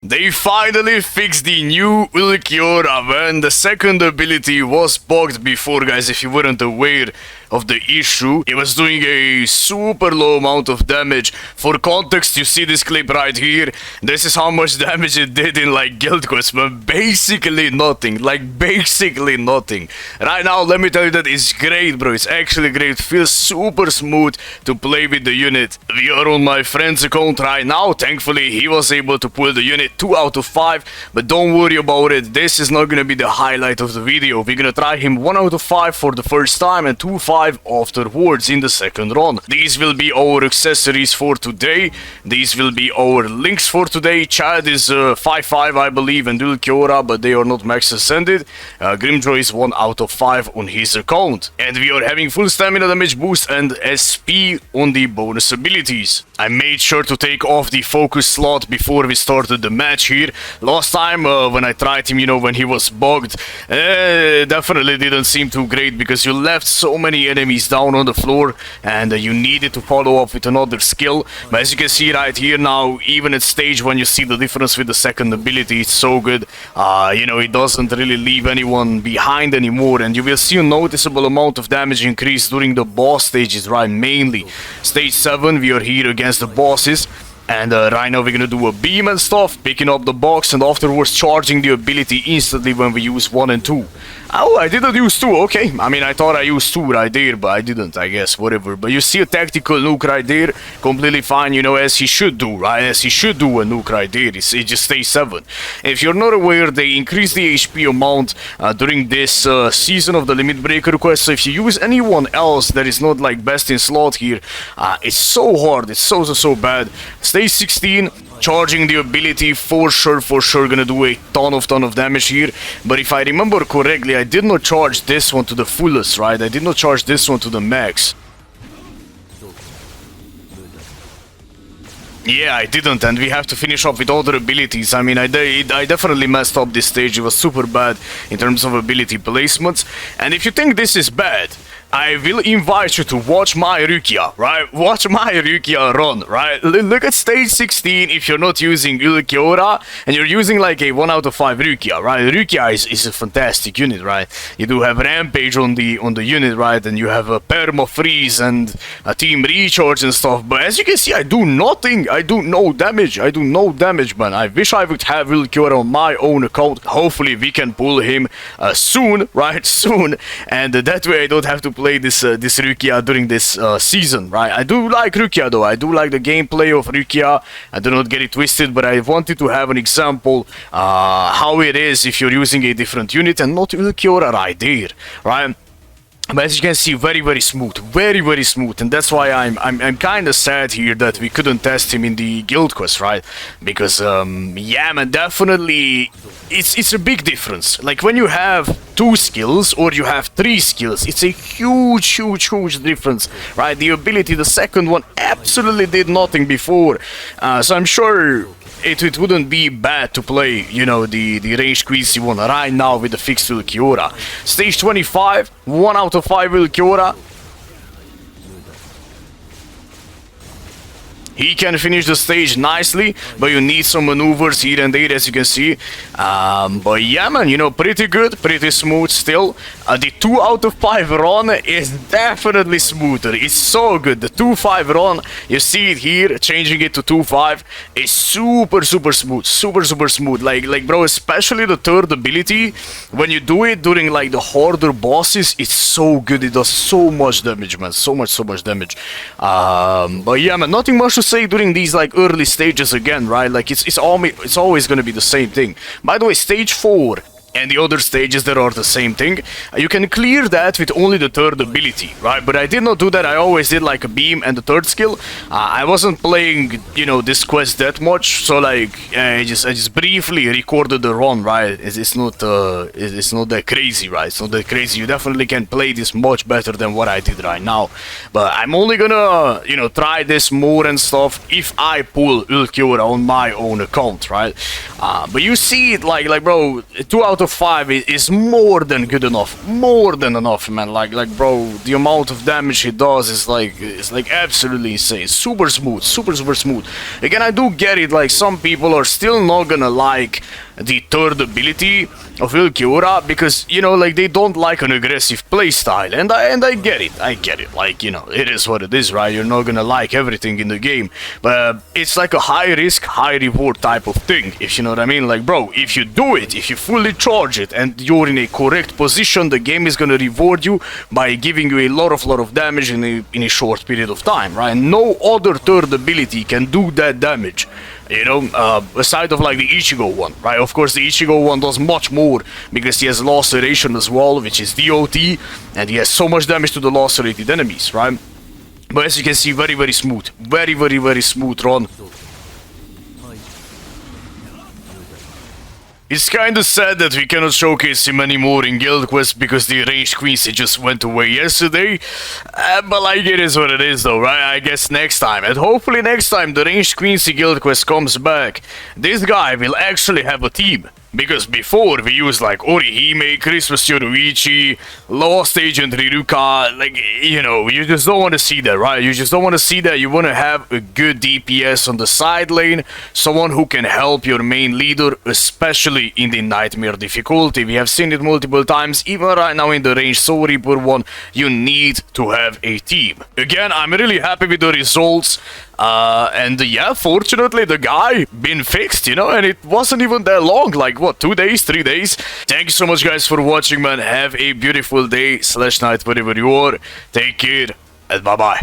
They finally fixed the new Ulquiorra when the second ability was bugged before, guys. If you weren't aware of the issue, it was doing a super low amount of damage. For context, you see this clip right here. This is how much damage it did in like Guild Quest, but basically nothing. Like basically nothing. Right now, let me tell you that it's great, bro. It's actually great. It feels super smooth to play with the unit. We are on my friend's account right now. Thankfully, he was able to pull the unit 2 out of 5, but don't worry about it. This is not gonna be the highlight of the video. We're gonna try him 1 out of 5 for the first time and 2-5 afterwards in the second run. These will be our accessories for today. These will be our links for today. Chad is 5-5, I believe, and Ulquiorra, but they are not Max Transcended. Grimjoy is 1 out of 5 on his account. And we are having full stamina damage boost and SP on the bonus abilities. I made sure to take off the focus slot before we started the match here. Last time when I tried him, you know, when he was bugged, definitely didn't seem too great because you left so many enemies down on the floor and you needed to follow up with another skill. But as you can see right here now, even at stage 1, you see the difference with the second ability. It's so good. You know, it doesn't really leave anyone behind anymore, and you will see a noticeable amount of damage increase during the boss stages, right? Mainly stage 7, we are here against the bosses. And right now we're gonna do a beam and stuff, picking up the box and afterwards charging the ability instantly when we use 1 and 2. Oh, I didn't use 2, okay. I mean, I thought I used 2 right there, but I didn't, I guess, whatever. But you see a tactical nuke right there, completely fine, you know, as he should do, right? As he should do a nuke right there, it just stays 7. If you're not aware, they increase the HP amount during this season of the Limit Breaker quest, so if you use anyone else that is not like best in slot here, it's so hard, it's so bad. Stage 16, charging the ability for sure gonna do a ton of damage here. But if I remember correctly, I did not charge this one to the fullest, right? I did not charge this one to the max. Yeah, I didn't, and we have to finish up with other abilities. I mean, I definitely messed up this stage. It was super bad in terms of ability placements. And if you think this is bad, I will invite you to watch my Rukia, right? Watch my Rukia run, right? Look at stage 16 if you're not using Ulquiorra and you're using like a 1 out of 5 Rukia, right? Rukia is a fantastic unit, right? You do have Rampage on the unit, right? And you have a Perma Freeze and a Team Recharge and stuff. But as you can see, I do nothing. I do no damage. I do no damage, man. I wish I would have Ulquiorra on my own account. Hopefully we can pull him soon, right? Soon. And that way I don't have to play this Rukia during this season, right? I do like Rukia though. I do like the gameplay of Rukia. I do not get it twisted, but I wanted to have an example how it is if you're using a different unit and not Ulquiorra right there, right? But as you can see, very smooth, very smooth, and that's why I'm kind of sad here that we couldn't test him in the Guild Quest, right? Because yeah, man, definitely it's a big difference. Like when you have 2 skills or you have 3 skills, it's a huge difference, right? The ability, the second one, absolutely did nothing before, so I'm sure it wouldn't be bad to play, you know, the range squeezy one right now with the fixed Ulquiorra. Stage 25, 1 out of 5 Ulquiorra. He can finish the stage nicely, but you need some maneuvers here and there, as you can see. But yeah, man, you know, pretty good, pretty smooth still. The 2 out of 5 run is definitely smoother. It's so good. The 2-5 run, you see it here, changing it to 2-5, is super smooth, super smooth. Like, bro, especially the third ability, when you do it during like the harder bosses, it's so good. It does so much damage, man, so much damage. But yeah, man, nothing much to say during these like early stages again, right? Like it's always gonna be the same thing. By the way, stage 4 and the other stages that are the same thing, you can clear that with only the third ability, right? But I did not do that. I always did like a beam and the third skill. I wasn't playing, you know, this quest that much, so like I just briefly recorded the run, right? It's not that crazy, right? It's not that crazy. You definitely can play this much better than what I did right now. But I'm only gonna, you know, try this more and stuff if I pull Ulquiorra on my own account, right? But you see it like bro, 2 out of 5 is more than good enough. More than enough, man. Like bro, the amount of damage he does is like absolutely insane. Super smooth, super smooth. Again, I do get it, like some people are still not gonna like the third ability of Ulquiorra because, you know, like they don't like an aggressive playstyle, and I get it, like, you know, it is what it is, right? You're not gonna like everything in the game, but it's like a high risk, high reward type of thing, if you know what I mean. Like, bro, if you do it, if you fully charge it, and you're in a correct position, the game is gonna reward you by giving you a lot of damage in a short period of time, right? No other third ability can do that damage. You know, aside of like the Ichigo one, right? Of course, the Ichigo one does much more because he has laceration as well, which is DOT, and he has so much damage to the lacerated enemies, right? But as you can see, very smooth, very smooth run. It's kinda sad that we cannot showcase him anymore in Guild Quest because the ranged Quincy just went away yesterday. But like, it is what it is though, right? I guess next time, and hopefully next time the ranged Quincy Guild Quest comes back, this guy will actually have a team. Because before we used like Orihime, Christmas Yoruichi, Lost Agent Riruka, like, you know, you just don't want to see that, right? You just don't want to see that. You want to have a good DPS on the side lane, someone who can help your main leader, especially in the Nightmare difficulty. We have seen it multiple times, even right now in the Range Soul Reaper one, you need to have a team. Again, I'm really happy with the results. And yeah, fortunately the guy been fixed, you know, and it wasn't even that long, like what, 2 days, 3 days. Thank you so much guys for watching, man. Have a beautiful day / night wherever you are. Take care and bye bye.